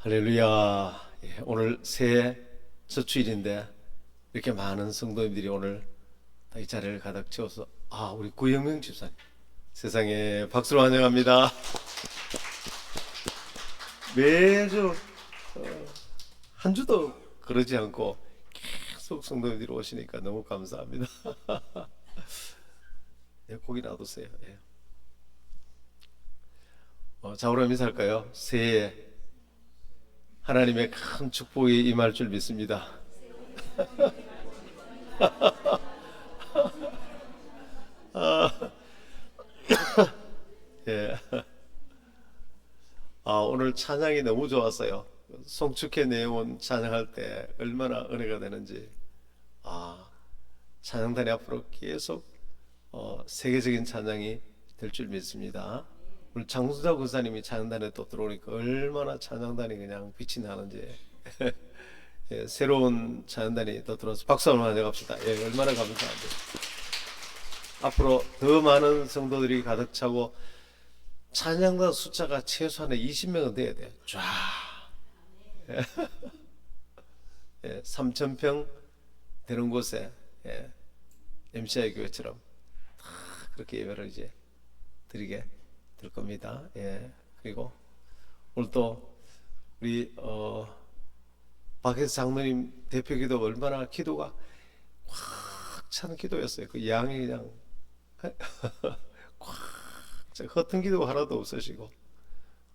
할렐루야. 예, 오늘 새해 첫 주일인데 이렇게 많은 성도님들이 오늘 이 자리를 가득 채워서 우리 구영명 집사님 세상에 박수로 환영합니다. 매주 한 주도 그러지 않고 계속 성도님들이 오시니까 너무 감사합니다. 예, 고기 놔두세요. 예. 자우로 인사할까요? 새해 하나님의 큰 축복이 임할 줄 믿습니다. 예. 오늘 찬양이 너무 좋았어요. 송축해 내온 찬양할 때 얼마나 은혜가 되는지. 찬양단이 앞으로 계속 세계적인 찬양이 될 줄 믿습니다. 오늘 장수자 권사님이 찬양단에 또 들어오니까 얼마나 찬양단이 그냥 빛이 나는지. 예, 새로운 찬양단이 또 들어와서 박수 한번 가져갑시다. 예, 얼마나 감사한데. 앞으로 더 많은 성도들이 가득 차고 찬양단 숫자가 최소한 20명은 돼야 돼요. 쫙. 예, 3,000평 되는 곳에 MCI 교회처럼 그렇게 예배를 이제 드리게 될 겁니다. 예. 그리고 오늘 또 우리 박혜수 장로님 대표기도 얼마나 기도가 꽉 찬 기도였어요. 그 양이 그냥 꽉 허튼 기도 하나도 없으시고,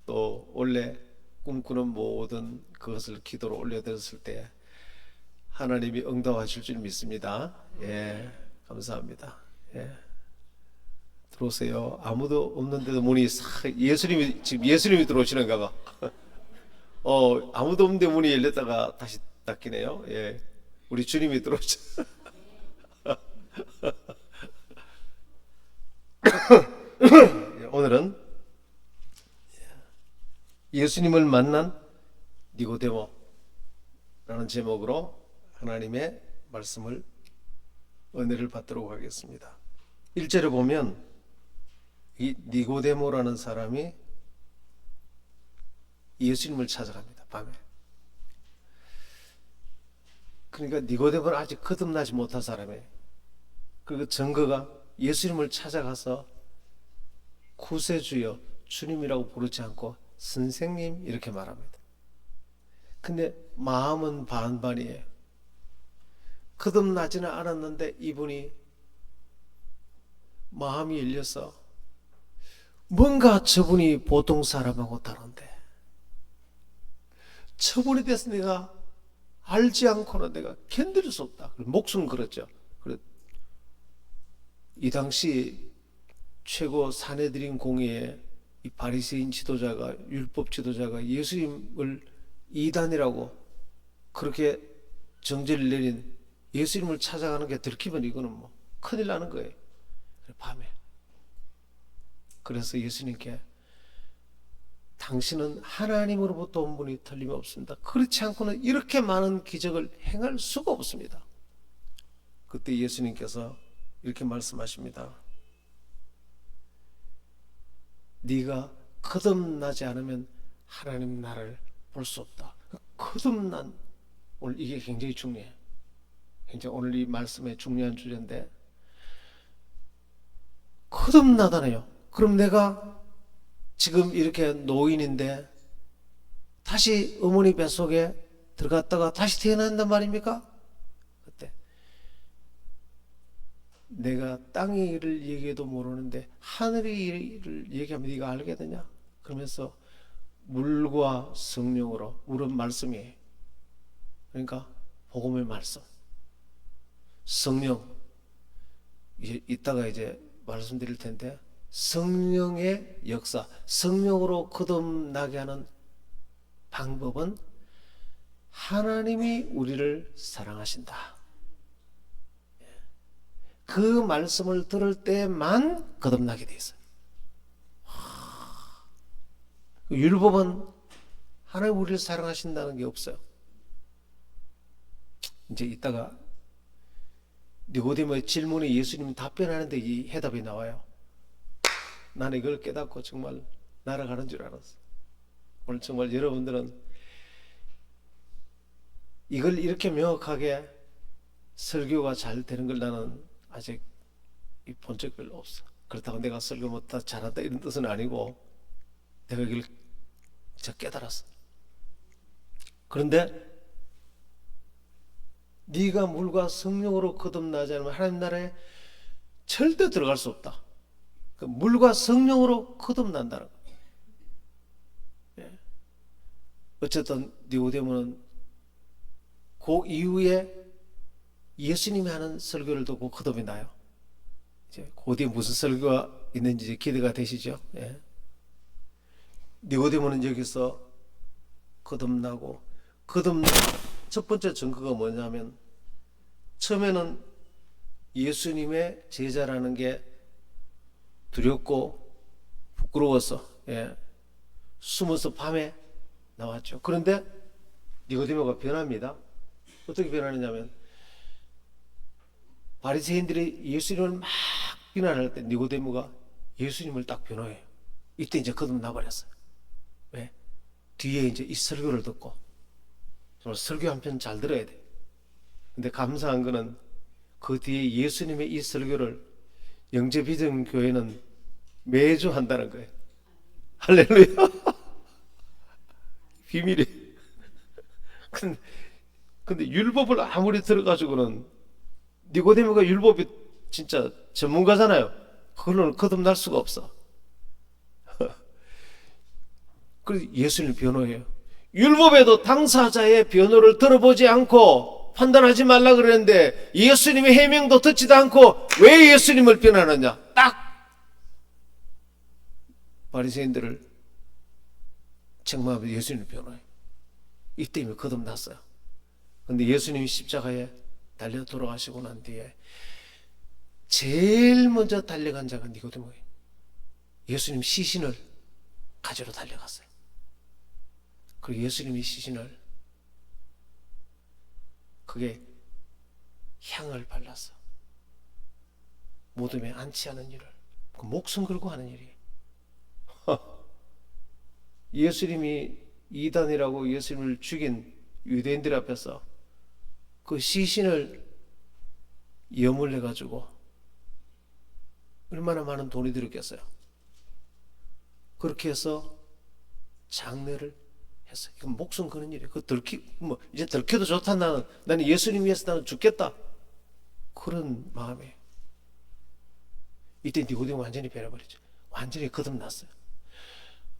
또 원래 꿈꾸는 모든 그것을 기도로 올려드렸을 때 하나님이 응답하실 줄 믿습니다. 예, 감사합니다. 예. 들어오세요. 아무도 없는데도 문이 예수님이 들어오시는가 봐. 아무도 없는데 문이 열렸다가 다시 닫히네요. 예, 우리 주님이 들어오죠. 오늘은 예수님을 만난 니고데모라는 제목으로 하나님의 말씀을 은혜를 받도록 하겠습니다. 1절에 보면 이 니고데모라는 사람이 예수님을 찾아갑니다. 밤에. 그러니까 니고데모는 아직 거듭나지 못한 사람이에요. 그리고 증거가 예수님을 찾아가서 구세주여 주님이라고 부르지 않고 선생님 이렇게 말합니다. 근데 마음은 반반이에요. 거듭나지는 않았는데 이분이 마음이 열려서 뭔가 저분이 보통 사람하고 다른데, 저분에 대해서 내가 알지 않고는 내가 견딜 수 없다. 목숨 걸었죠. 이 당시 최고 사내들인 공의의 이 바리새인 지도자가, 율법 지도자가 예수님을 이단이라고 그렇게 정죄를 내린 예수님을 찾아가는 게 들키면 이거는 뭐 큰일 나는 거예요. 밤에. 그래서 예수님께 당신은 하나님으로부터 온 분이 틀림없습니다. 그렇지 않고는 이렇게 많은 기적을 행할 수가 없습니다. 그때 예수님께서 이렇게 말씀하십니다. 네가 거듭나지 않으면 하나님 나라를 볼 수 없다. 거듭난, 오늘 이게 굉장히 중요해. 굉장히 오늘 이 말씀의 중요한 주제인데, 거듭나다네요. 그럼 내가 지금 이렇게 노인인데 다시 어머니 뱃속에 들어갔다가 다시 태어난단 말입니까? 그때 내가 땅의 일을 얘기해도 모르는데 하늘의 일을 얘기하면 네가 알게 되냐? 그러면서 물과 성령으로, 물은 말씀이에요. 그러니까 복음의 말씀, 성령, 이따가 이제 말씀드릴 텐데, 성령의 역사, 성령으로 거듭나게 하는 방법은 하나님이 우리를 사랑하신다. 그 말씀을 들을 때만 거듭나게 돼 있어요. 율법은 하나님 우리를 사랑하신다는 게 없어요. 이제 이따가 니고데모의 질문에 예수님이 답변하는데 이 해답이 나와요. 나는 이걸 깨닫고 정말 날아가는 줄 알았어. 오늘 정말 여러분들은 이걸 이렇게 명확하게 설교가 잘 되는 걸 나는 아직 본 적 별로 없어. 그렇다고 내가 설교 못다 잘한다 이런 뜻은 아니고 내가 이걸 진짜 깨달았어. 그런데 네가 물과 성령으로 거듭나지 않으면 하나님 나라에 절대 들어갈 수 없다. 그 물과 성령으로 거듭난다는 거야. 예. 어쨌든 니고데모는 그 이후에 예수님이 하는 설교를 듣고 거듭이 나요. 이제 그 뒤에 무슨 설교가 있는지 기대가 되시죠? 예. 니고데모는 여기서 거듭나고 첫 번째 증거가 뭐냐면 처음에는 예수님의 제자라는 게 두렵고 부끄러워서 숨어서 밤에 나왔죠. 그런데 니고데모가 변합니다. 어떻게 변하느냐면 바리새인들이 예수님을 막 비난할 때 니고데모가 예수님을 딱 변호해요. 이때 이제 거듭나 버렸어요. 왜? 뒤에 이제 이 설교를 듣고 정말 설교 한 편 잘 들어야 돼. 근데 감사한 거는 그 뒤에 예수님의 이 설교를 영재비전교회는 매주 한다는 거예요. 할렐루야. 비밀이. 근데 율법을 아무리 들어가지고는 니고데모가 율법이 진짜 전문가잖아요. 그걸로는 거듭날 수가 없어. 그래서 예수님을 변호해요. 율법에도 당사자의 변호를 들어보지 않고 판단하지 말라 그랬는데 예수님의 해명도 듣지도 않고 왜 예수님을 변호하느냐? 딱 바리새인들을 책망하면서 예수님을 변호해요. 이 때문에 거듭났어요. 그런데 예수님이 십자가에 달려 돌아가시고 난 뒤에 제일 먼저 달려간 자가 니고데모예요. 예수님 시신을 가지러 달려갔어요. 그리고 예수님이 시신을 그게 향을 발라서 무덤에 안치하는 일을 그 목숨 걸고 하는 일이에요. 예수님이 이단이라고 예수님을 죽인 유대인들 앞에서 그 시신을 염을 해가지고 얼마나 많은 돈이 들었겠어요. 그렇게 해서 장례를 했어요. 이건 목숨 거는 일이에요. 그 이제 들켜도 좋다. 나는 예수님 위해서 나는 죽겠다. 그런 마음에 이때 니고데모 완전히 변해버렸죠. 완전히 거듭났어요.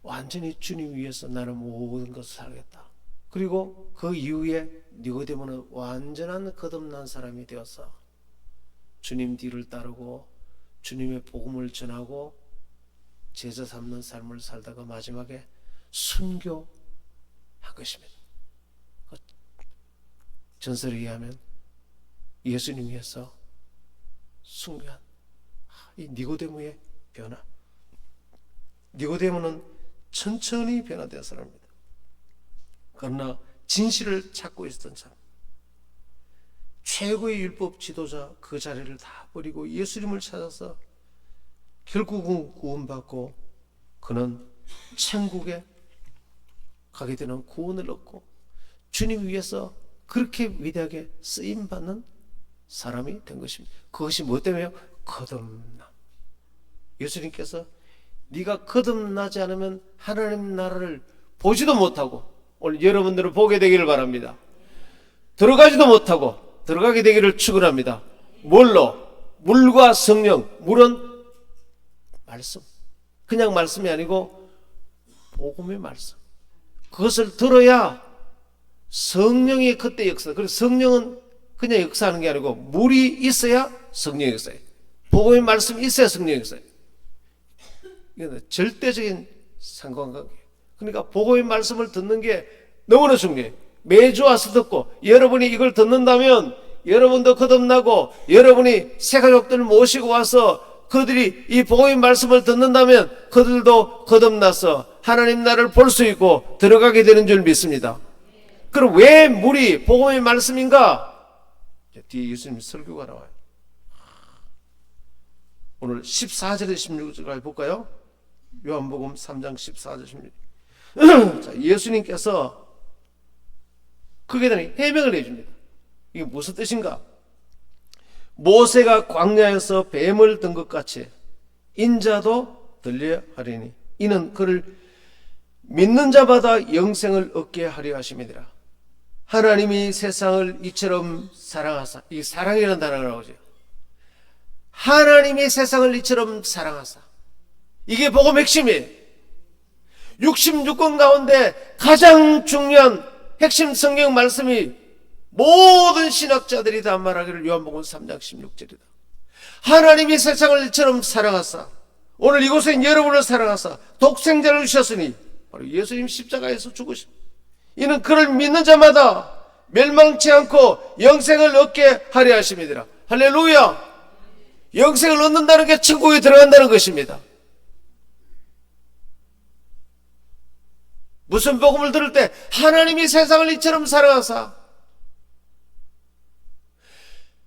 완전히 주님 위해서 나는 모든 것을 살겠다. 그리고 그 이후에 니고데모는 완전한 거듭난 사람이 되어서 주님 뒤를 따르고 주님의 복음을 전하고 제자 삼는 삶을 살다가 마지막에 순교한 것입니다. 전설에 의하면 예수님 위해서 순교한 이 니고데모의 변화. 니고데모는 천천히 변화된 사람입니다. 그러나 진실을 찾고 있었던 사람, 최고의 율법 지도자 그 자리를 다 버리고 예수님을 찾아서 결국은 구원받고 그는 천국에 가게 되는 구원을 얻고 주님 위해서 그렇게 위대하게 쓰임받는 사람이 된 것입니다. 그것이 뭐 때문에요? 거듭남. 예수님께서 네가 거듭나지 않으면 하나님 나라를 보지도 못하고, 오늘 여러분들은 보게 되기를 바랍니다. 들어가지도 못하고 들어가게 되기를 축원합니다. 뭘로? 물과 성령. 물은 말씀, 그냥 말씀이 아니고 복음의 말씀. 그것을 들어야 성령이 그때 역사. 그래서 성령은 그냥 역사하는 게 아니고 물이 있어야 성령이 역사해요. 복음의 말씀이 있어야 성령이 역사해요. 이건 절대적인 상관관계예요. 그러니까 복음의 말씀을 듣는 게 너무나 중요해요. 매주 와서 듣고 여러분이 이걸 듣는다면 여러분도 거듭나고 여러분이 새 가족들을 모시고 와서 그들이 이 복음의 말씀을 듣는다면 그들도 거듭나서 하나님 나라를 볼 수 있고 들어가게 되는 줄 믿습니다. 그럼 왜 물이 복음의 말씀인가? 뒤에 예수님 설교가 나와요. 오늘 14절에 16절까지 볼까요? 요한복음 3장 14절 16절. 자, 예수님께서 거기에 대한 해명을 해줍니다. 이게 무슨 뜻인가? 모세가 광야에서 뱀을 든 것 같이 인자도 들려하리니 이는 그를 믿는 자마다 영생을 얻게 하려 하심이니라. 하나님이 세상을 이처럼 사랑하사, 이 사랑이라는 단어가 나오죠. 하나님이 세상을 이처럼 사랑하사, 이게 복음 핵심이에요. 66권 가운데 가장 중요한 핵심 성경 말씀이 모든 신학자들이 다 말하기를 요한복음 3장 16절이다. 하나님이 세상을 이처럼 사랑하사, 오늘 이곳에 여러분을 사랑하사 독생자를 주셨으니 바로 예수님 십자가에서 죽으신, 이는 그를 믿는 자마다 멸망치 않고 영생을 얻게 하려 하심이니라. 할렐루야. 영생을 얻는다는 게 천국에 들어간다는 것입니다. 무슨 복음을 들을 때 하나님이 세상을 이처럼 사랑하사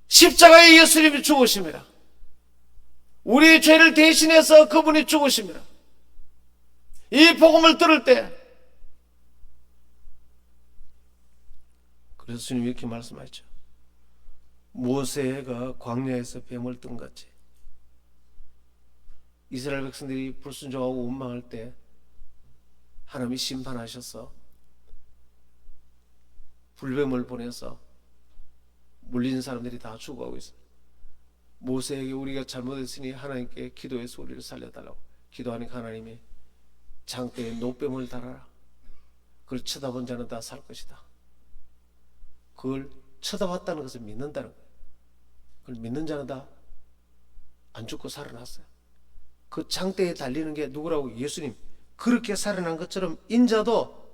십자가에 예수님이 죽으심이라. 우리의 죄를 대신해서 그분이 죽으심이라. 이 복음을 들을 때, 그래서 주님이 이렇게 말씀하셨죠. 모세가 광야에서 뱀을 뜬 같이 이스라엘 백성들이 불순종하고 원망할 때 하나님이 심판하셔서 불뱀을 보내서 물린 사람들이 다 죽어가고 있어요. 모세에게 우리가 잘못했으니 하나님께 기도해서 우리를 살려달라고 기도하니까 하나님이 장대에 노뱀을 달아라. 그걸 쳐다본 자는 다 살 것이다. 그걸 쳐다봤다는 것을 믿는다는 거예요. 그걸 믿는 자는 다 안 죽고 살아났어요. 그 장대에 달리는 게 누구라고? 예수님. 그렇게 살아난 것처럼 인자도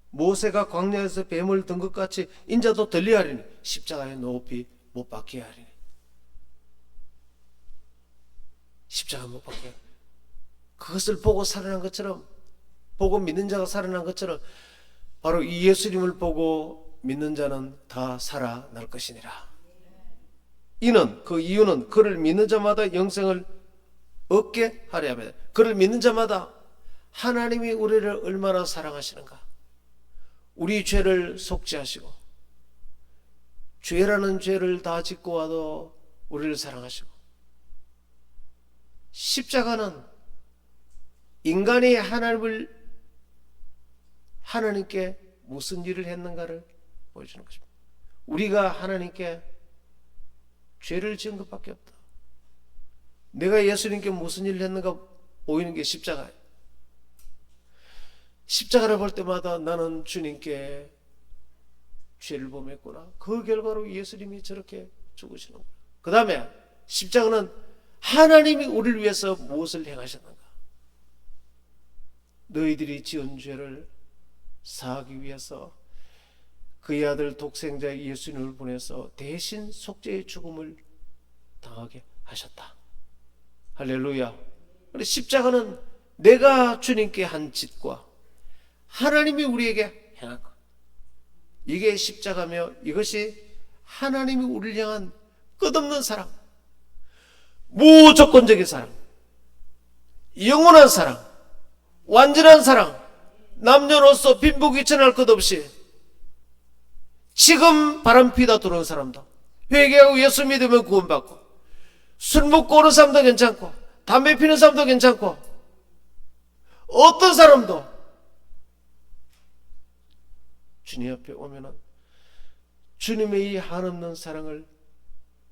모세가 광야에서 뱀을 든 것 같이 인자도 들리하리니 십자가에 높이 못 박게 하리니. 십자가에 못 박게 하리니. 그것을 보고 살아난 것처럼, 보고 믿는 자가 살아난 것처럼 바로 이 예수님을 보고 믿는 자는 다 살아날 것이니라. 이는, 그 이유는 그를 믿는 자마다 영생을 얻게 하려 합니다. 그를 믿는 자마다 하나님이 우리를 얼마나 사랑하시는가. 우리 죄를 속죄하시고 죄라는 죄를 다 짓고 와도 우리를 사랑하시고, 십자가는 인간이 하나님께 무슨 일을 했는가를 보여주는 것입니다. 우리가 하나님께 죄를 지은 것밖에 없다. 내가 예수님께 무슨 일을 했는가 보이는 게 십자가예요. 십자가를 볼 때마다 나는 주님께 죄를 범했구나. 그 결과로 예수님이 저렇게 죽으시는 거예요. 그 다음에 십자가는 하나님이 우리를 위해서 무엇을 행하셨는가. 너희들이 지은 죄를 사하기 위해서 그의 아들 독생자 예수님을 보내서 대신 속죄의 죽음을 당하게 하셨다. 할렐루야. 십자가는 내가 주님께 한 짓과 하나님이 우리에게 행한 것, 이게 십자가며 이것이 하나님이 우리를 향한 끝없는 사랑, 무조건적인 사랑, 영원한 사랑, 완전한 사랑, 남녀노소 빈부귀천할 것 없이 지금 바람피다 들어온 사람도, 회개하고 예수 믿으면 구원받고, 술 먹고 오는 사람도 괜찮고, 담배 피는 사람도 괜찮고, 어떤 사람도 주님 앞에 오면은 주님의 이 한없는 사랑을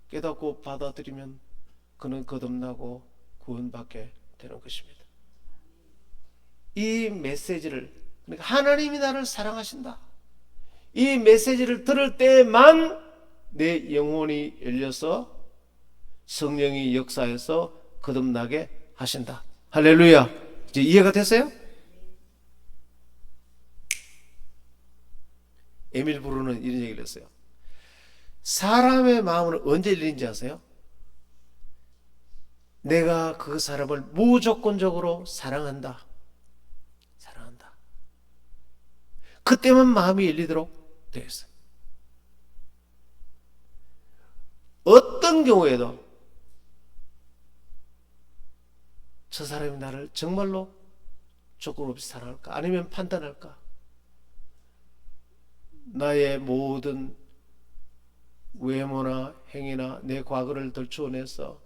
깨닫고 받아들이면 그는 거듭나고 구원받게 되는 것입니다. 이 메시지를, 그러니까 하나님이 나를 사랑하신다, 이 메시지를 들을 때만 내 영혼이 열려서 성령이 역사해서 거듭나게 하신다. 할렐루야. 이제 이해가 됐어요? 에밀 브루는 이런 얘기를 했어요. 사람의 마음은 언제 열리는지 아세요? 내가 그 사람을 무조건적으로 사랑한다. 그때만 마음이 열리도록 되어 있어요. 어떤 경우에도 저 사람이 나를 정말로 조건 없이 사랑할까? 아니면 판단할까? 나의 모든 외모나 행위나 내 과거를 들추어내서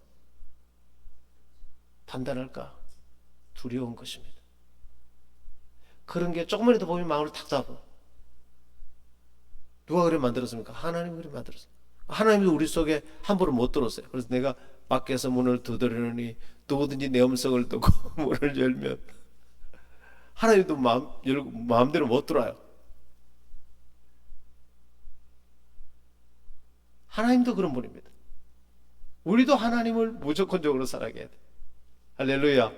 판단할까? 두려운 것입니다. 그런 게 조금이라도 보면 마음을 탁 잡아. 누가 그래 만들었습니까? 하나님이 그래 만들었어요. 하나님도 우리 속에 함부로 못 들었어요. 그래서 내가 밖에서 문을 두드리느니 누구든지 내 음성을 듣고 문을 열면 하나님도 마음대로 못 들어와요. 하나님도 그런 분입니다. 우리도 하나님을 무조건적으로 사랑해야 돼. 할렐루야.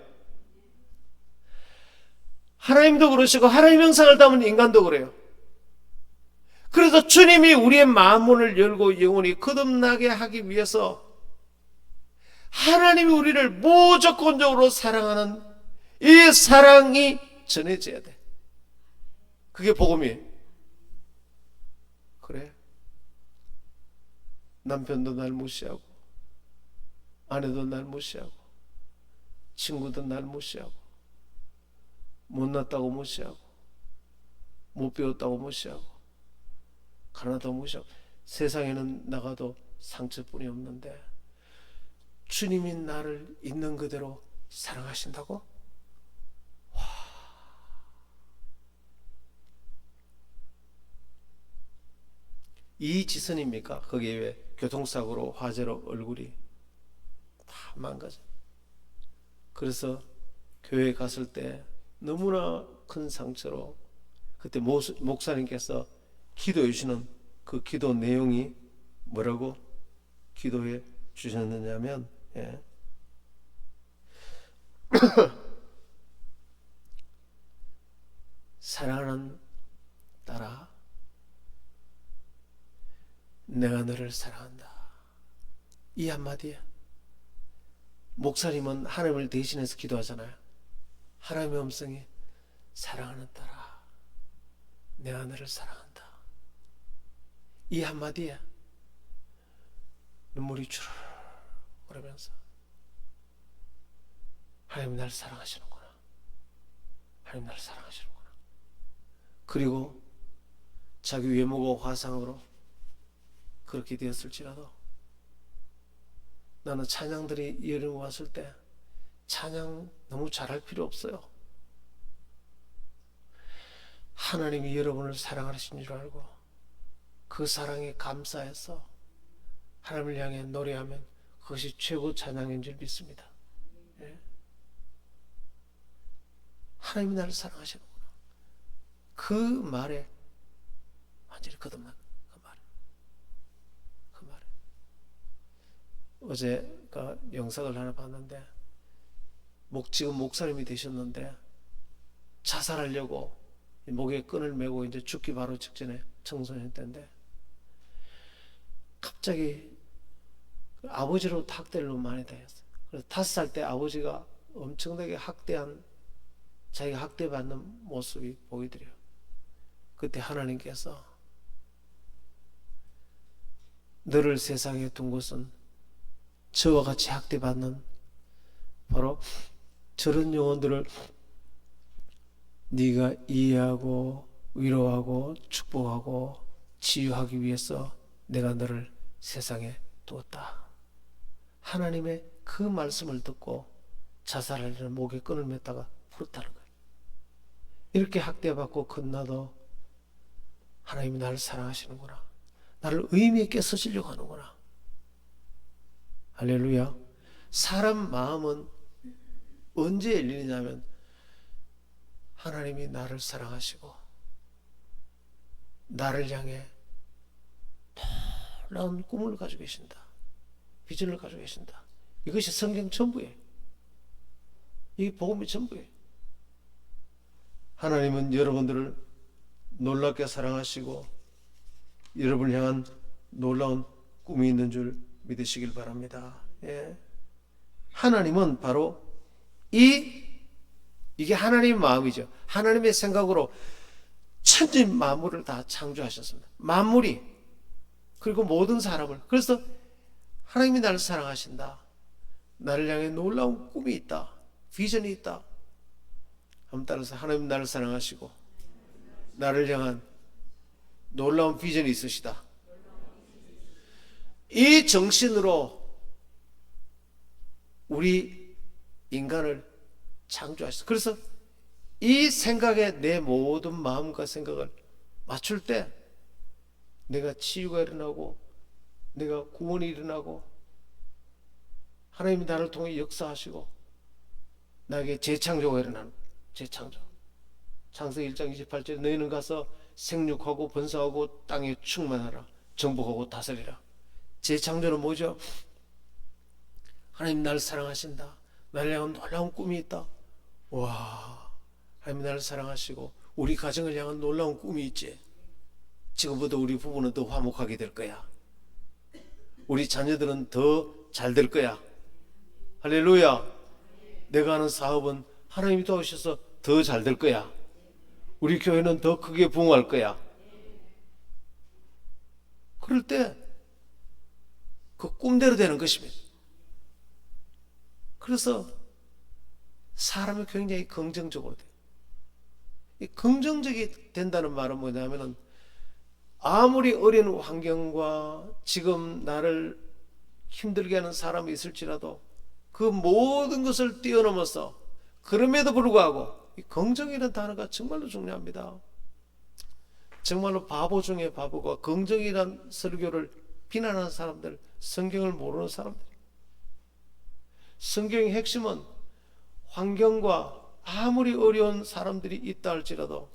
하나님도 그러시고 하나님 형상을 담은 인간도 그래요. 그래서 주님이 우리의 마음문을 열고 영원히 거듭나게 하기 위해서 하나님이 우리를 무조건적으로 사랑하는 이 사랑이 전해져야 돼. 그게 복음이에요. 그래. 남편도 날 무시하고 아내도 날 무시하고 친구도 날 무시하고 못났다고 무시하고 못 배웠다고 무시하고 가난하다고 무시하고 세상에는 나가도 상처뿐이 없는데 주님이 나를 있는 그대로 사랑하신다고? 와. 이지선입니까? 거기에 왜 교통사고로 화재로 얼굴이 다 망가져. 그래서 교회에 갔을 때 너무나 큰 상처로 그때 목사님께서 기도해 주시는 그 기도 내용이 뭐라고 기도해 주셨느냐면 사랑하는 딸아, 내가 너를 사랑한다. 이 한마디야. 목사님은 하나님을 대신해서 기도하잖아요. 하나님의 음성이 사랑하는 딸아, 내가 너를 사랑한다. 이 한마디야. 눈물이 주르르 흐르면서 하나님 나를 사랑하시는구나. 하나님 나를 사랑하시는구나. 그리고 자기 외모가 화상으로 그렇게 되었을지라도 나는 찬양들이 여름 왔을 때 찬양 너무 잘할 필요 없어요. 하나님이 여러분을 사랑하시는 줄 알고 그 사랑에 감사해서 하나님을 향해 노래하면 그것이 최고 찬양인 줄 믿습니다. 예? 하나님이 나를 사랑하시는구나. 그 말에 완전히 거듭난 그 말에 어제가 영상을 하나 봤는데 지금 목사님이 되셨는데 자살하려고 목에 끈을 메고 이제 죽기 바로 직전에 청소년 때인데 갑자기 아버지로 학대를 너무 많이 당했어요. 그래서 5살 때 아버지가 엄청나게 학대한 자기가 학대받는 모습이 보이더래요. 그때 하나님께서 너를 세상에 둔 것은 저와 같이 학대받는 바로 저런 영혼들을 네가 이해하고 위로하고 축복하고 치유하기 위해서 내가 너를 세상에 두었다. 하나님의 그 말씀을 듣고 자살하려는 목에 끈을 맸다가 풀었다는 거예요. 이렇게 학대받고 끝나도 하나님이 나를 사랑하시는구나. 나를 의미 있게 쓰시려고 하는구나. 할렐루야. 사람 마음은 언제 열리냐면 하나님이 나를 사랑하시고 나를 향해 놀라운 꿈을 가지고 계신다. 비전을 가지고 계신다. 이것이 성경 전부예요. 이게 복음의 전부예요. 하나님은 여러분들을 놀랍게 사랑하시고 여러분을 향한 놀라운 꿈이 있는 줄 믿으시길 바랍니다. 예. 하나님은 바로 이게 하나님의 마음이죠. 하나님의 생각으로 천지 만물을 다 창조하셨습니다. 만물이 그리고 모든 사람을. 그래서 하나님이 나를 사랑하신다. 나를 향해 놀라운 꿈이 있다. 비전이 있다. 한번 따라서 하나님 나를 사랑하시고 나를 향한 놀라운 비전이 있으시다. 이 정신으로 우리 인간을 창조하셨어. 그래서 이 생각에 내 모든 마음과 생각을 맞출 때 내가 치유가 일어나고 내가 구원이 일어나고 하나님이 나를 통해 역사하시고 나에게 재창조가 일어나는 거예요. 재창조. 창세기 1장 28절에 너희는 가서 생육하고 번성하고 땅에 충만하라. 정복하고 다스리라. 재창조는 뭐죠? 하나님 나를 사랑하신다. 나를 향한 놀라운 꿈이 있다. 와, 하나님 나를 사랑하시고 우리 가정을 향한 놀라운 꿈이 있지. 지금보다 우리 부부는 더 화목하게 될 거야. 우리 자녀들은 더 잘 될 거야. 할렐루야. 내가 하는 사업은 하나님이 도우셔서 더 잘 될 거야. 우리 교회는 더 크게 부흥할 거야. 그럴 때 그 꿈대로 되는 것입니다. 그래서 사람이 굉장히 긍정적으로 돼요. 이 긍정적이 된다는 말은 뭐냐면은 아무리 어려운 환경과 지금 나를 힘들게 하는 사람이 있을지라도 그 모든 것을 뛰어넘어서 그럼에도 불구하고 이 긍정이라는 단어가 정말로 중요합니다. 정말로 바보 중에 바보가 긍정이라는 설교를 비난하는 사람들, 성경을 모르는 사람들. 성경의 핵심은 환경과 아무리 어려운 사람들이 있다 할지라도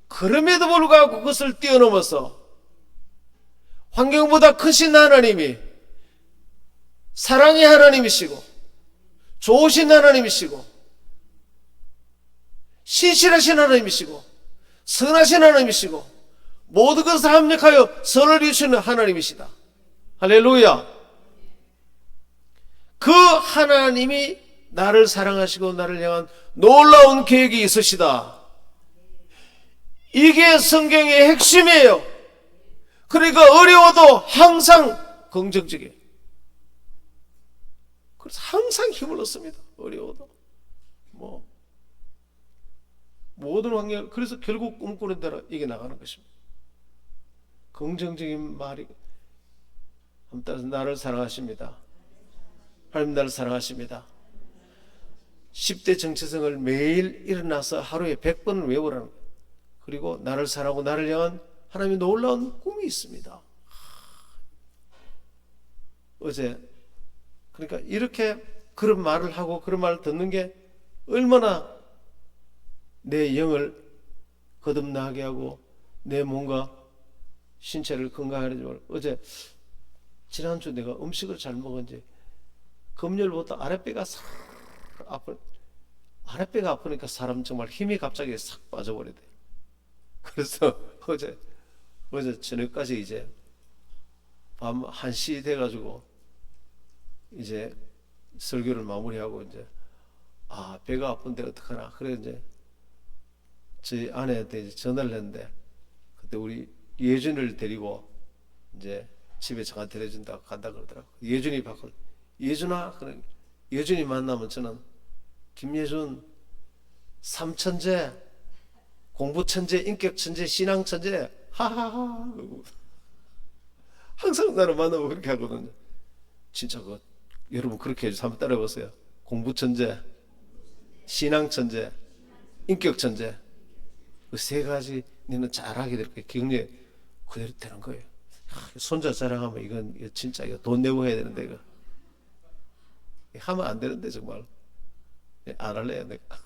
그럼에도 불구하고 그것을 뛰어넘어서 환경보다 크신 하나님이 사랑의 하나님이시고 좋으신 하나님이시고 신실하신 하나님이시고 선하신 하나님이시고 모든 것을 합력하여 선을 이루시는 하나님이시다. 할렐루야. 그 하나님이 나를 사랑하시고 나를 향한 놀라운 계획이 있으시다. 이게 성경의 핵심이에요. 그러니까 어려워도 항상 긍정적이에요. 그래서 항상 힘을 얻습니다. 어려워도 모든 환경. 그래서 결국 꿈꾸는 대로 이게 나가는 것입니다. 긍정적인 말이 한번 따라서 나를 사랑하십니다. 하나님 나를 사랑하십니다. 10대 정체성을 매일 일어나서 하루에 100번을 외우라는 거예요. 그리고 나를 사랑하고 나를 향한 하나님의 놀라운 꿈이 있습니다. 어제 그러니까 이렇게 그런 말을 하고 그런 말을 듣는 게 얼마나 내 영을 거듭나게 하고 내 몸과 신체를 건강하게 하지. 어제 지난주 내가 음식을 잘 먹은지 금요일부터 아랫배가 싹 아랫배가 아프니까 사람 정말 힘이 갑자기 싹 빠져버리대. 그래서 어제 저녁까지 이제 밤 1시 돼가지고 이제 설교를 마무리하고 이제 배가 아픈데 어떡하나. 그래 이제 저희 아내한테 이제 전화를 했는데 그때 우리 예준을 데리고 이제 집에 잠깐 데려준다고 간다 그러더라고. 예준이 바꿔. 예준아, 그래. 예준이 만나면 저는 김예준 삼천재, 공부천재, 인격천재, 신앙천재 하하하. 항상 나를 만나면 그렇게 하거든요. 진짜 여러분 그렇게 해주세요. 한번 따라해보세요. 공부천재, 신앙천재, 인격천재. 그 세 가지 너는 잘하게 될 거예요. 격려 그대로 되는 거예요. 손자 자랑하면 이건 진짜 돈 내고 해야 되는데 이거 하면 안 되는데 정말 안 할래요. 내가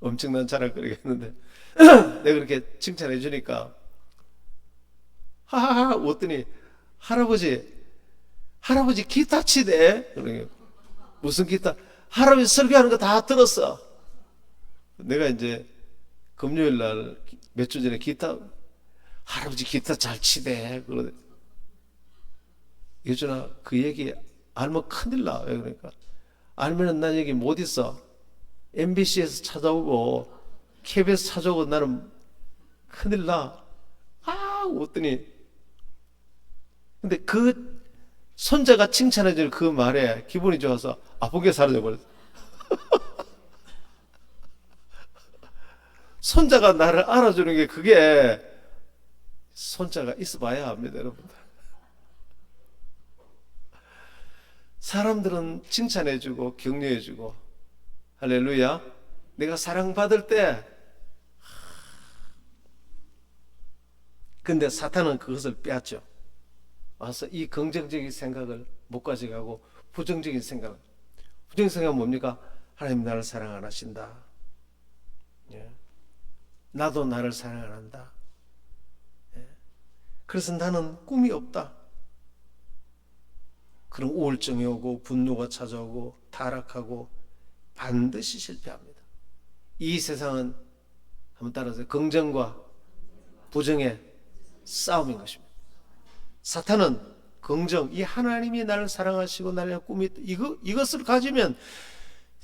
엄청난 자랑거리가 있는데 내가 그렇게 칭찬해 주니까 하하하 웃더니 할아버지 기타 치대. 그러니까 무슨 기타? 할아버지 설교하는 거 다 들었어. 내가 이제 금요일 날 몇 주 전에 할아버지 기타 잘 치대. 그러대. 예준아 그 얘기 알면 큰일 나. 왜 그러니까 알면은 난 여기 못 있어. MBC에서 찾아오고 KBS 찾아오고 나는 큰일 나. 웃더니 근데 그 손자가 칭찬해주는 그 말에 기분이 좋아서 아프게 사라져버렸어. 손자가 나를 알아주는 게 그게 손자가 있어봐야 합니다, 여러분들. 사람들은 칭찬해주고 격려해주고, 할렐루야. 내가 사랑받을 때, 근데 사탄은 그것을 빼앗죠. 와서 이 긍정적인 생각을 못 가져가고 부정적인 생각은 뭡니까? 하나님 나를 사랑 안 하신다. 예. 나도 나를 사랑 안 한다. 예. 그래서 나는 꿈이 없다. 그런 우울증이 오고 분노가 찾아오고 타락하고 반드시 실패합니다. 이 세상은 한번 따라서 긍정과 부정의 싸움인 것입니다. 사탄은 긍정, 이 하나님이 나를 사랑하시고 나를 꿈이 이것을 가지면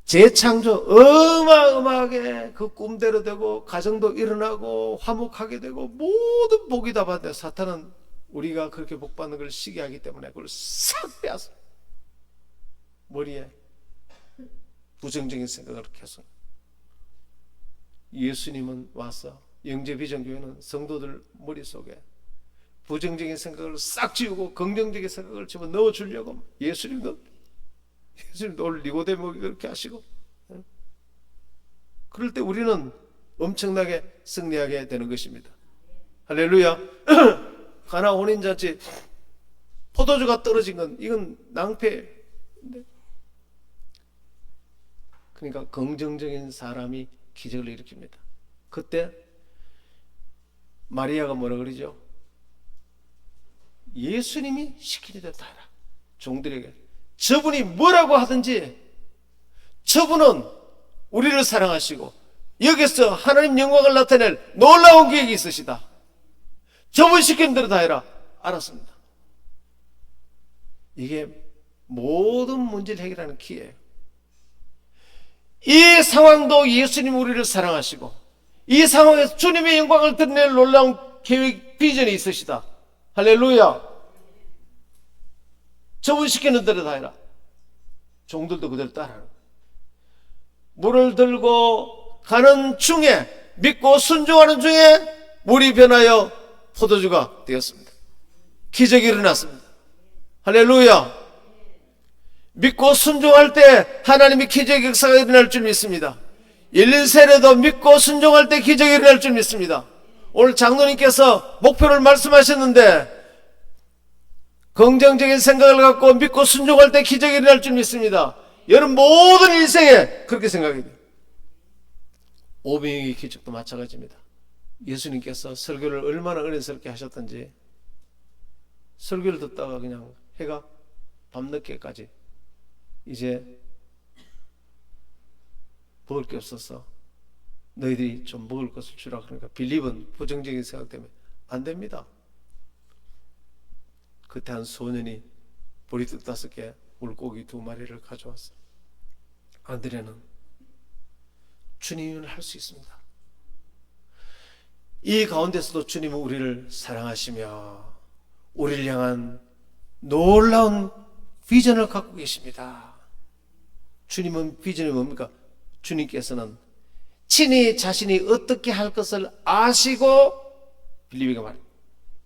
재창조 어마어마하게 그 꿈대로 되고 가정도 일어나고 화목하게 되고 모든 복이 다 받는데, 사탄은 우리가 그렇게 복받는 걸 시기하기 때문에 그걸 싹 빼앗어 머리에 부정적인 생각을 계속. 예수님은 와서 영재비전교회는 성도들 머릿속에 부정적인 생각을 싹 지우고 긍정적인 생각을 집어넣어 주려고. 예수님도 오늘 니고데모에게 그렇게 하시고, 그럴 때 우리는 엄청나게 승리하게 되는 것입니다. 할렐루야. 가나 혼인잔치 포도주가 떨어진 건 이건 낭패. 그러니까 긍정적인 사람이 기적을 일으킵니다. 그때 마리아가 뭐라 그러죠? 예수님이 시키는 대로 다 해라. 종들에게 저분이 뭐라고 하든지 저분은 우리를 사랑하시고 여기서 하나님 영광을 나타낼 놀라운 계획이 있으시다. 저분 시키는 대로 다 해라. 알았습니다. 이게 모든 문제를 해결하는 키예요. 이 상황도 예수님 우리를 사랑하시고 이 상황에서 주님의 영광을 드러낼 놀라운 계획, 비전이 있으시다. 할렐루야. 저분 시키는 대로 다 해라. 종들도 그대로 따라하는 거예요. 물을 들고 가는 중에, 믿고 순종하는 중에 물이 변하여 포도주가 되었습니다. 기적이 일어났습니다. 할렐루야. 믿고 순종할 때 하나님이 기적의 역사가 일어날 줄 믿습니다. 열린 세례도 믿고 순종할 때 기적이 일어날 줄 믿습니다. 오늘 장로님께서 목표를 말씀하셨는데 긍정적인 생각을 갖고 믿고 순종할 때 기적이 일어날 줄 믿습니다. 여러분 모든 일생에 그렇게 생각해야 돼요. 오병이의 기적도 마찬가지입니다. 예수님께서 설교를 얼마나 은혜스럽게 하셨던지, 설교를 듣다가 그냥 해가 밤늦게까지 이제 먹을 게 없어서 너희들이 좀 먹을 것을 주라. 그러니까 빌립은 부정적인 생각 때문에 안 됩니다. 그때 한 소년이 보리떡 5개, 물고기 2마리를 가져왔어요. 안드레는 주님은 할 수 있습니다. 이 가운데서도 주님은 우리를 사랑하시며 우리를 향한 놀라운 비전을 갖고 계십니다. 주님은 비전이 뭡니까? 주님께서는 친히 자신이 어떻게 할 것을 아시고, 빌립이가 말해요.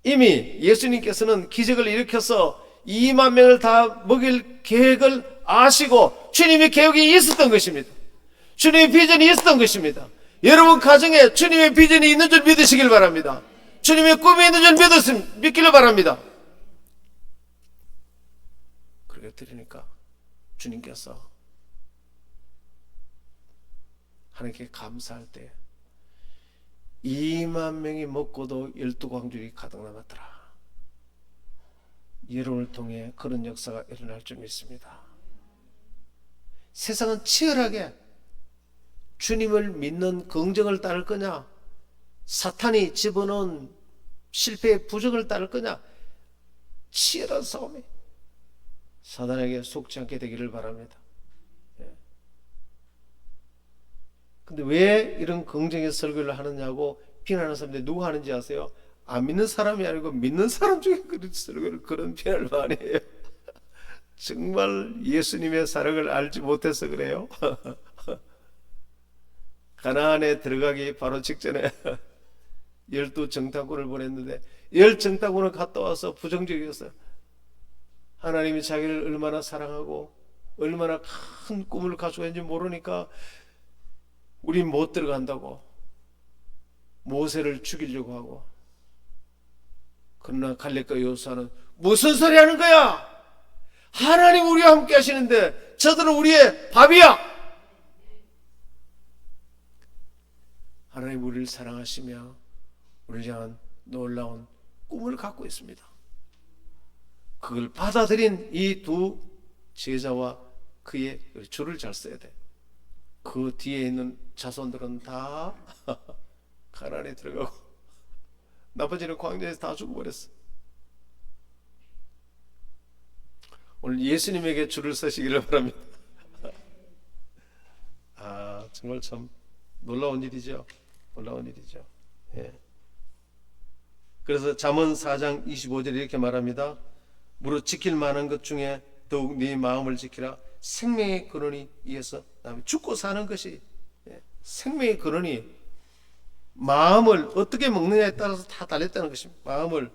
이미 예수님께서는 기적을 일으켜서 2만 명을 다 먹일 계획을 아시고 주님의 계획이 있었던 것입니다. 주님의 비전이 있었던 것입니다. 여러분 가정에 주님의 비전이 있는 줄 믿으시길 바랍니다. 주님의 꿈이 있는 줄 믿기를 바랍니다. 그렇게 드리니까 주님께서 하나님께 감사할 때 2만 명이 먹고도 12광줄이 가득 남았더라. 여러분을 통해 그런 역사가 일어날 줄 믿습니다. 세상은 치열하게 주님을 믿는 긍정을 따를 거냐, 사탄이 집어넣은 실패의 부정을 따를 거냐, 치열한 싸움이 사단에게 속지 않게 되기를 바랍니다. 근데 왜 이런 긍정의 설교를 하느냐고 비난하는 사람들이 누구 하는지 아세요? 안 믿는 사람이 아니고 믿는 사람 중에 그런 설교를, 그런 비난을 많이 해요. 정말 예수님의 사랑을 알지 못해서 그래요. 가나안에 들어가기 바로 직전에 12 정탐꾼을 보냈는데 열정따구는 갔다 와서 부정적이었어요. 하나님이 자기를 얼마나 사랑하고 얼마나 큰 꿈을 가지고 있는지 모르니까 우린 못 들어간다고 모세를 죽이려고 하고, 그러나 갈렙과 여호수아는 무슨 소리 하는 거야? 하나님 우리와 함께 하시는데 저들은 우리의 밥이야. 하나님 우리를 사랑하시며 우리를 향한 놀라운 꿈을 갖고 있습니다. 그걸 받아들인 이 두 제자와 그의 줄을 잘 써야 돼. 그 뒤에 있는 자손들은 다 가나안에 들어가고 나머지는 광야에서 다 죽어버렸어. 오늘 예수님에게 줄을 서시기를 바랍니다. 정말 참 놀라운 일이죠. 놀라운 일이죠. 예. 그래서 잠언 4장 25절에 이렇게 말합니다. 무릇 지킬 만한 것 중에 더욱 네 마음을 지키라. 생명의 근원이 이에서 죽고 사는 것이, 생명의 근원이 마음을 어떻게 먹느냐에 따라서 다 달렸다는 것입니다. 마음을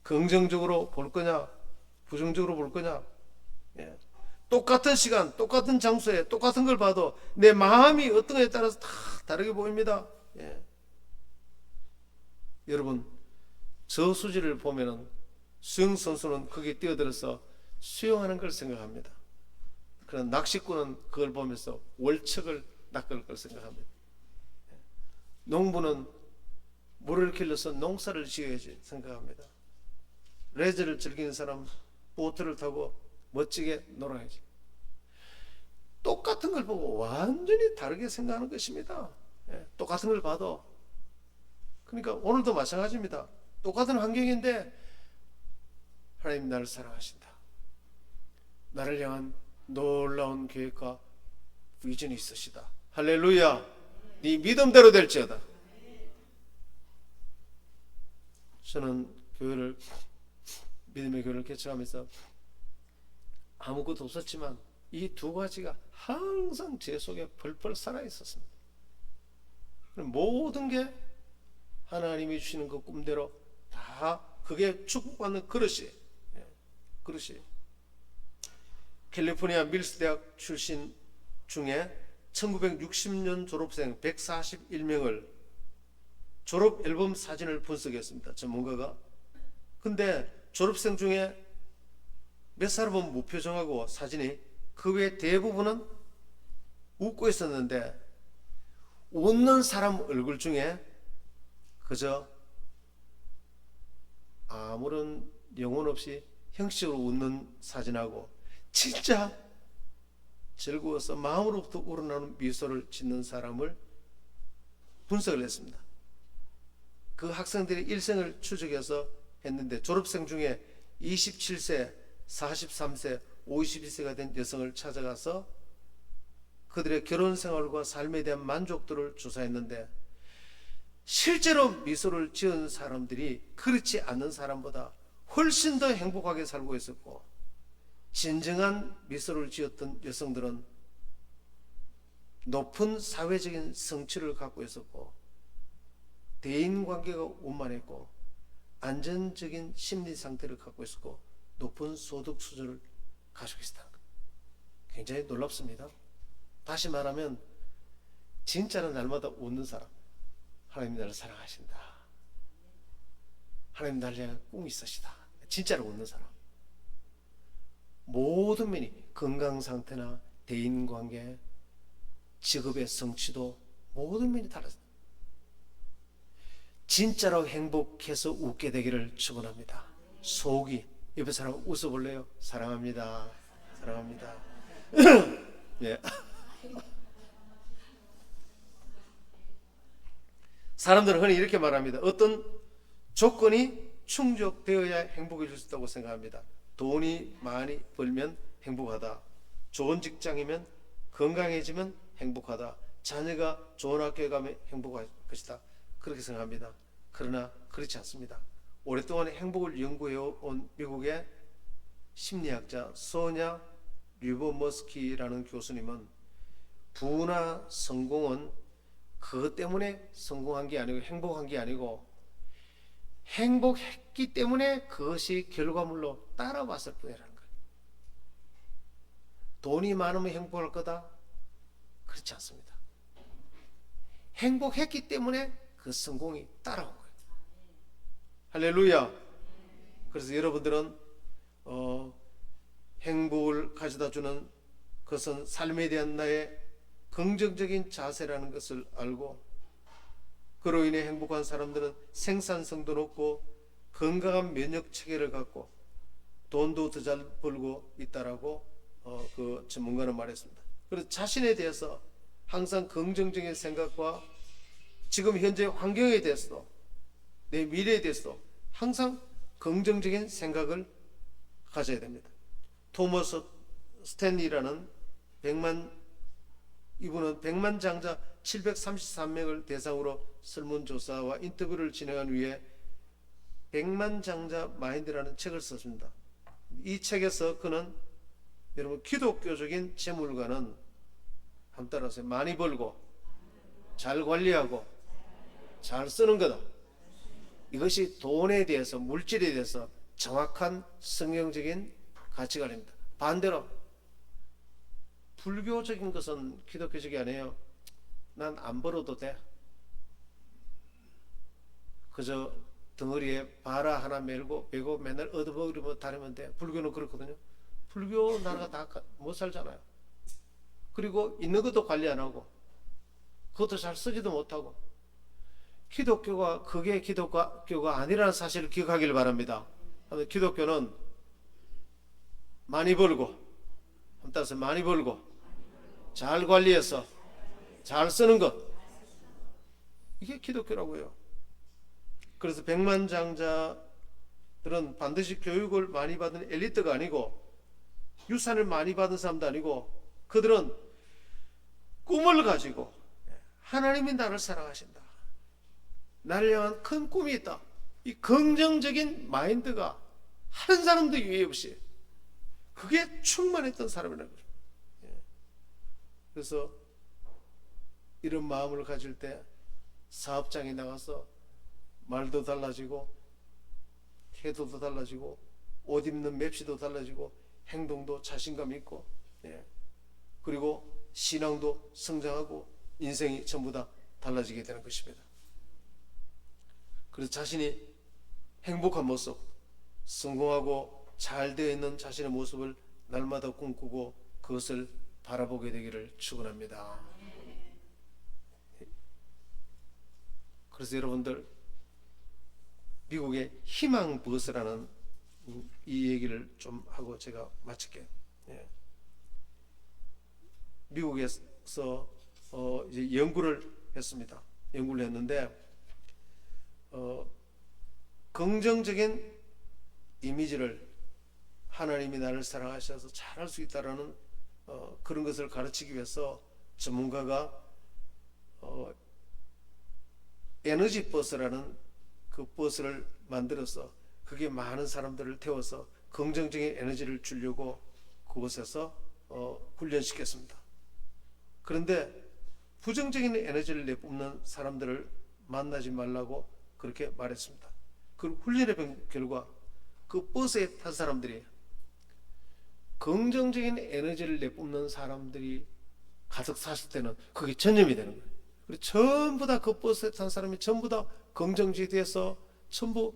긍정적으로 볼 거냐 부정적으로 볼 거냐. 똑같은 시간 똑같은 장소에 똑같은 걸 봐도 내 마음이 어떤 거에 따라서 다 다르게 보입니다. 여러분, 저수지를 보면은 수영선수는 거기에 뛰어들어서 수영하는 걸 생각합니다. 그런 낚시꾼은 그걸 보면서 월척을 낚을 걸 생각합니다. 농부는 물을 길러서 농사를 지어야지 생각합니다. 레저를 즐기는 사람 보트를 타고 멋지게 놀아야지. 똑같은 걸 보고 완전히 다르게 생각하는 것입니다. 똑같은 걸 봐도. 그러니까 오늘도 마찬가지입니다. 똑같은 환경인데 하나님 나를 사랑하신다. 나를 향한 놀라운 계획과 비전이 있으시다. 할렐루야. 네 믿음대로 될지어다. 저는 믿음의 교회를 개척하면서 아무것도 없었지만 이 두 가지가 항상 제 속에 펄펄 살아 있었습니다. 모든 게 하나님이 주시는 그 꿈대로 다 그게 축복받는 그릇이. 캘리포니아 밀스 대학 출신 중에 1960년 졸업생 141명을 졸업 앨범 사진을 분석했습니다. 전문가가. 근데 졸업생 중에 몇 사람은 무표정하고 사진이, 그 외 대부분은 웃고 있었는데 웃는 사람 얼굴 중에 그저 아무런 영혼 없이 형식적으로 웃는 사진하고 진짜 즐거워서 마음으로부터 우러나오는 미소를 짓는 사람을 분석을 했습니다. 그 학생들의 일생을 추적해서 했는데 졸업생 중에 27세, 43세, 52세가 된 여성을 찾아가서 그들의 결혼 생활과 삶에 대한 만족도를 조사했는데 실제로 미소를 지은 사람들이 그렇지 않은 사람보다 훨씬 더 행복하게 살고 있었고, 진정한 미소를 지었던 여성들은 높은 사회적인 성취를 갖고 있었고, 대인관계가 원만했고, 안정적인 심리 상태를 갖고 있었고, 높은 소득 수준을 가지고 있었다는 것. 굉장히 놀랍습니다. 다시 말하면 진짜로 날마다 웃는 사람, 하나님 나를 사랑하신다, 하나님 나를 향한 꿈이 있으시다, 진짜로 웃는 사람. 모든 면이, 건강 상태나 대인관계, 직업의 성취도 모든 면이 달라집니다. 진짜로 행복해서 웃게 되기를 축원합니다. 속이, 옆에 사람 웃어볼래요? 사랑합니다. 사랑합니다. 예. 사람들은 흔히 이렇게 말합니다. 어떤 조건이 충족되어야 행복해질 수 있다고 생각합니다. 돈이 많이 벌면 행복하다, 좋은 직장이면, 건강해지면 행복하다, 자녀가 좋은 학교에 가면 행복할 것이다, 그렇게 생각합니다. 그러나 그렇지 않습니다. 오랫동안 행복을 연구해온 미국의 심리학자 소냐 류버머스키라는 교수님은 부나 성공은 그것 때문에 성공한 게 아니고 행복한 게 아니고 행복했기 때문에 그것이 결과물로 따라왔을 뿐이라는 거예요. 돈이 많으면 행복할 거다? 그렇지 않습니다. 행복했기 때문에 그 성공이 따라온 거예요. 할렐루야. 그래서 여러분들은 행복을 가져다 주는 것은 삶에 대한 나의 긍정적인 자세라는 것을 알고, 그로 인해 행복한 사람들은 생산성도 높고 건강한 면역 체계를 갖고 돈도 더 잘 벌고 있다라고 그 전문가는 말했습니다. 그래서 자신에 대해서 항상 긍정적인 생각과 지금 현재 환경에 대해서도 내 미래에 대해서도 항상 긍정적인 생각을 가져야 됩니다. 토머스 스탠리라는 이분은 100만 장자 733명을 대상으로 설문조사와 인터뷰를 진행한 후에 100만 장자 마인드라는 책을 썼습니다. 이 책에서 그는 여러분 기독교적인 재물가는 한번 따라하세요. 많이 벌고 잘 관리하고 잘 쓰는 거다. 이것이 돈에 대해서, 물질에 대해서 정확한 성경적인 가치관입니다. 반대로 불교적인 것은 기독교적이 아니에요. 난 안 벌어도 돼. 그저 덩어리에 바라 하나 메고 맨날 얻어먹으려고 다니면 돼. 불교는 그렇거든요. 불교 나라가 다 못 살잖아요. 그리고 있는 것도 관리 안 하고 그것도 잘 쓰지도 못하고. 기독교가 그게 기독교가 아니라는 사실을 기억하길 바랍니다. 기독교는 많이 벌고, 따라서 많이 벌고 잘 관리해서 잘 쓰는 것, 이게 기독교라고요. 그래서 백만장자들은 반드시 교육을 많이 받은 엘리트가 아니고 유산을 많이 받은 사람도 아니고, 그들은 꿈을 가지고 하나님이 나를 사랑하신다, 나를 향한 큰 꿈이 있다, 이 긍정적인 마인드가 한 사람도 유해 없이 그게 충만했던 사람이라는 거죠. 그래서 이런 마음을 가질 때 사업장에 나가서 말도 달라지고 태도도 달라지고 옷 입는 맵시도 달라지고 행동도 자신감 있고, 그리고 신앙도 성장하고 인생이 전부 다 달라지게 되는 것입니다. 그래서 자신이 행복한 모습, 성공하고 잘 되어 있는 자신의 모습을 날마다 꿈꾸고 그것을 바라보게 되기를 축원합니다. 그래서 여러분들, 미국의 희망 버스라는 이 얘기를 좀 하고 제가 마칠게요. 미국에서 이제 연구를 했습니다. 연구를 했는데 긍정적인 이미지를, 하나님이 나를 사랑하셔서 잘할 수 있다라는 그런 것을 가르치기 위해서 전문가가 에너지 버스라는 그 버스를 만들어서 그게 많은 사람들을 태워서 긍정적인 에너지를 주려고 그곳에서 훈련시켰습니다. 그런데 부정적인 에너지를 내뿜는 사람들을 만나지 말라고 그렇게 말했습니다. 그 훈련의 결과 그 버스에 탄 사람들이 긍정적인 에너지를 내뿜는 사람들이 가득 찼을 때는 그게 전염이 되는 거예요. 그리고 전부 다 그 버스에 탄 사람이 전부 다 긍정적이 돼서 전부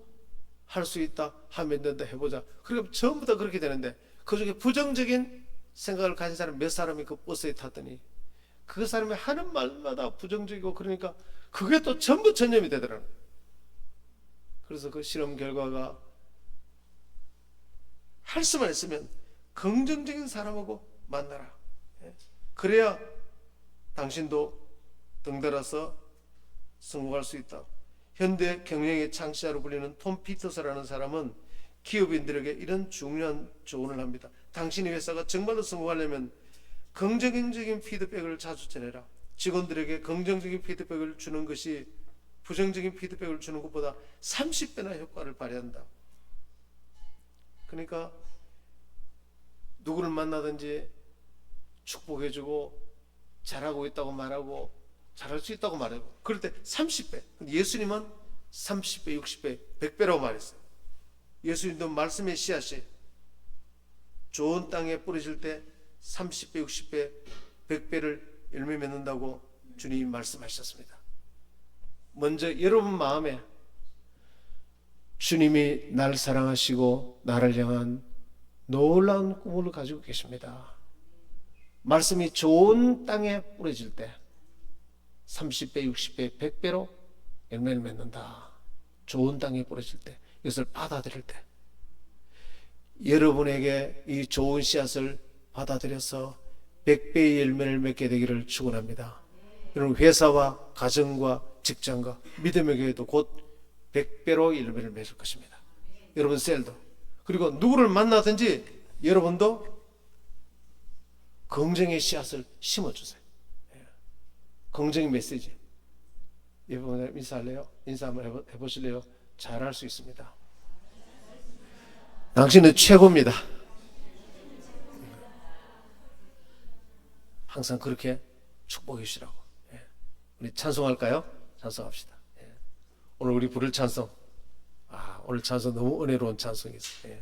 할 수 있다, 하면 된다, 해보자. 그러니까 전부 다 그렇게 되는데 그 중에 부정적인 생각을 가진 사람 몇 사람이 그 버스에 탔더니 그 사람이 하는 말마다 부정적이고, 그러니까 그게 또 전부 전염이 되더라고요. 그래서 그 실험 결과가 할 수만 있으면 긍정적인 사람하고 만나라. 그래야 당신도 덩달아서 성공할 수 있다. 현대 경영의 창시자로 불리는 톰 피터스라는 사람은 기업인들에게 이런 중요한 조언을 합니다. 당신의 회사가 정말로 성공하려면 긍정적인 피드백을 자주 전해라. 직원들에게 긍정적인 피드백을 주는 것이 부정적인 피드백을 주는 것보다 30배나 효과를 발휘한다. 그러니까 누구를 만나든지 축복해주고 잘하고 있다고 말하고 잘할 수 있다고 말하고, 그럴 때 30배. 예수님은 30배, 60배, 100배라고 말했어요. 예수님도 말씀의 씨앗이 좋은 땅에 뿌려질 때 30배, 60배, 100배를 열매 맺는다고 주님이 말씀하셨습니다. 먼저 여러분 마음에 주님이 날 사랑하시고 나를 향한 놀라운 꿈을 가지고 계십니다. 말씀이 좋은 땅에 뿌려질 때 30배, 60배, 100배로 열매를 맺는다. 좋은 땅에 뿌려질 때, 이것을 받아들일 때, 여러분에게 이 좋은 씨앗을 받아들여서 100배의 열매를 맺게 되기를 축원합니다. 여러분 회사와 가정과 직장과 믿음의 교회도 곧 100배로 열매를 맺을 것입니다. 여러분 셀도, 그리고 누구를 만나든지 여러분도 긍정의 씨앗을 심어주세요. 긍정의 메시지. 여러분 인사할래요? 인사 한번 해보실래요? 잘할 수 있습니다. 당신은 최고입니다. 항상 그렇게 축복해 주시라고. 우리 찬송할까요? 찬송합시다. 오늘 우리 부를 찬송. 오늘 찬송 너무 은혜로운 찬송이었어요.